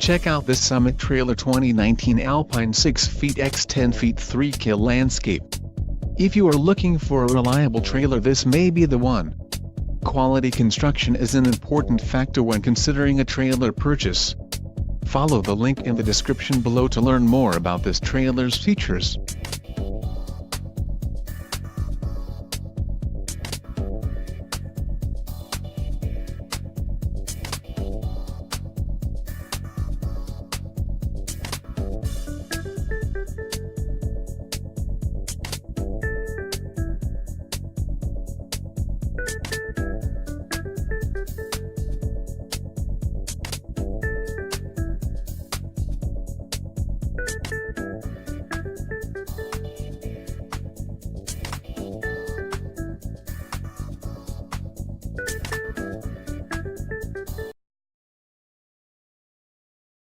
Check out this Summit Trailer 2019 Alpine 6 feet x 10 feet 3 kil landscape. If you are looking for a reliable trailer, this may be the one. Quality construction is an important factor when considering a trailer purchase. Follow the link in the description below to learn more about this trailer's features.